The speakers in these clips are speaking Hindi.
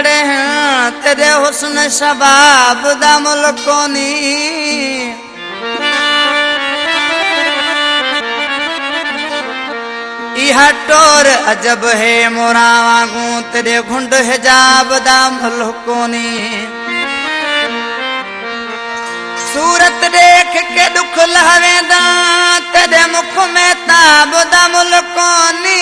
खड़े हैं तेरे हुस्न शबाब दा मुल्कोनी इहा टोर अजब है मोरा वांगू तेरे घुंड हिजाब दा मुल्कोनी सूरत देख के दुख लहवेंदा तेरे मुख में ताब दा मुल्कोनी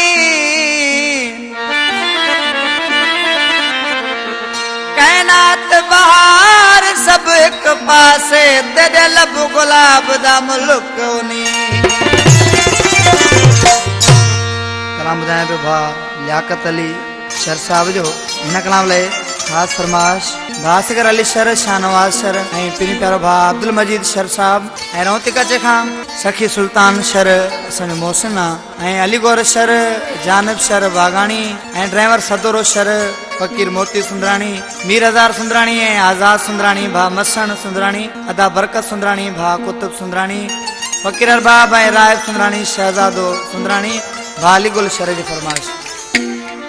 कैनात बहार सब एक पासे तेरे लब गुलाब दा मुल्कोनी कलाम ॿुधायां पियो भाउ लियाकत अली शर साहब जो हिन कलाम लाइ ख़ासि फरमाइश भासकर अली शर शाहनवाज शर ऐं पिनी प्यारो भाउ अब्दुल मजीद शर साहब ऐं रौतिक खां सखी सुल्तान शर असांजो मोहसिन आहे ऐं अलीगौर शर जानब शर बागाणी ऐं ड्राइवर सदोरो शर फकीर मोती सुंदराणी मीर हज़ार सुंदराणी ऐं आज़ाद सुंदराणी भाउ मसण सुंदराणी अदा बरकत सुंदराणी भाउ कुतुब सुंदराणी फकीर अरबाब ऐं राय सुंदराणी शहजादो सुंदराणी भाउ अलीगुल शर जी फरमाइश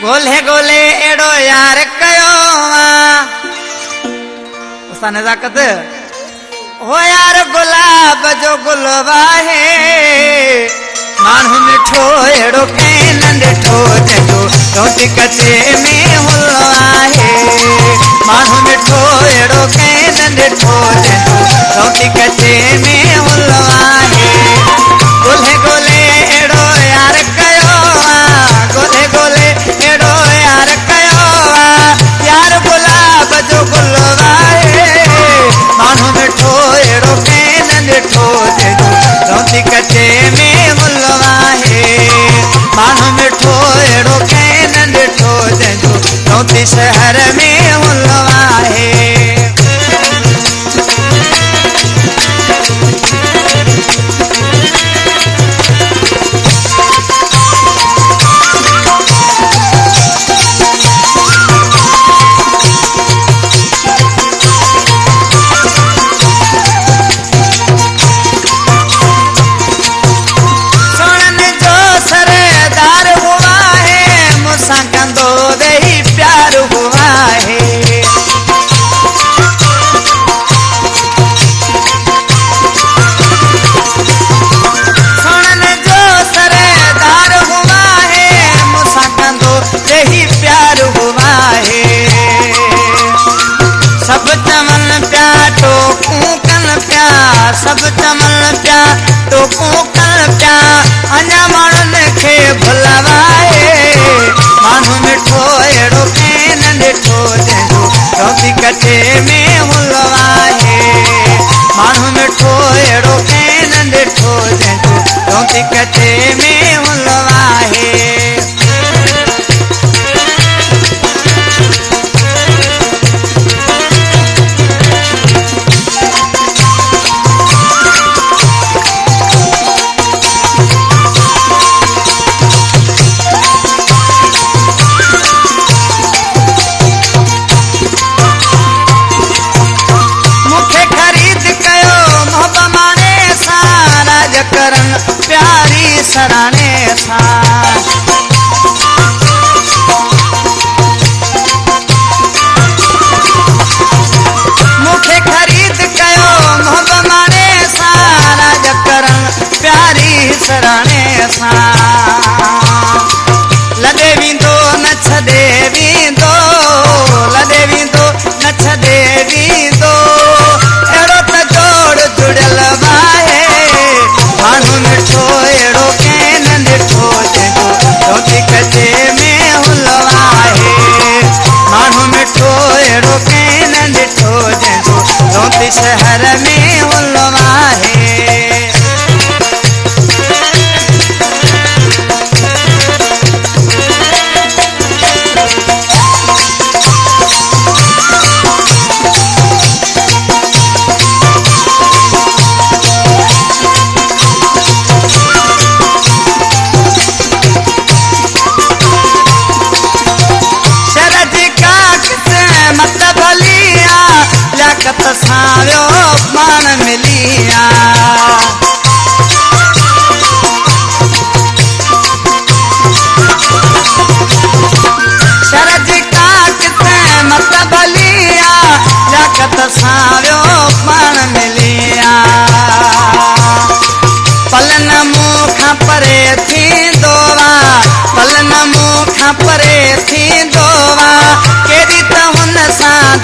गोले गोले एड़ो यार कयो उस्ताद नज़ाकत हो यार गुलाब जो गुल वाहे माण्हू मिठो एड़ो कंहिं न ॾिठो जंहिंजो रोटी कचे में हुल आहे माण्हू मिठो एड़ो कंहिं न ॾिठो जंहिंजो रोटी कचे में हुल आहे गोले गोले एड़ो यार कयो गोले गोले एड़ो यार कयो यार गुलाब जो गुल वाहे माण्हू मिठो एड़ो कंहिं न ॾिठो जंहिंजो रोटी कचे में हुल आहे माण्हू मिठो एड़ो कंहिं न ॾिठो जंहिंजो रोटी शहर में हुल आहे सब चमन प्या टोकू कन प्या अञा माण्हुनि खे भुलवाए माण्हू मिठो अहिड़ो कंहिं न ॾिठो जंहिंजो रोटी कचे में हुल आहे माण्हू मिठो अहिड़ो कंहिं न ॾिठो जंहिंजो रोटी कचे में हुल आहे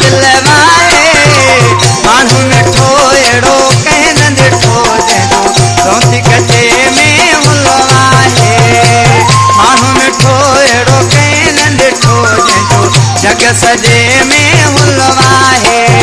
दिलवा है मानू मिठो एड़ो कहन ॾिठो जंहिंजो रोटी कचे में हुलवा है मानू मिठो एड़ो कहन ॾिठो जंहिंजो जग सजे में हुलवा है।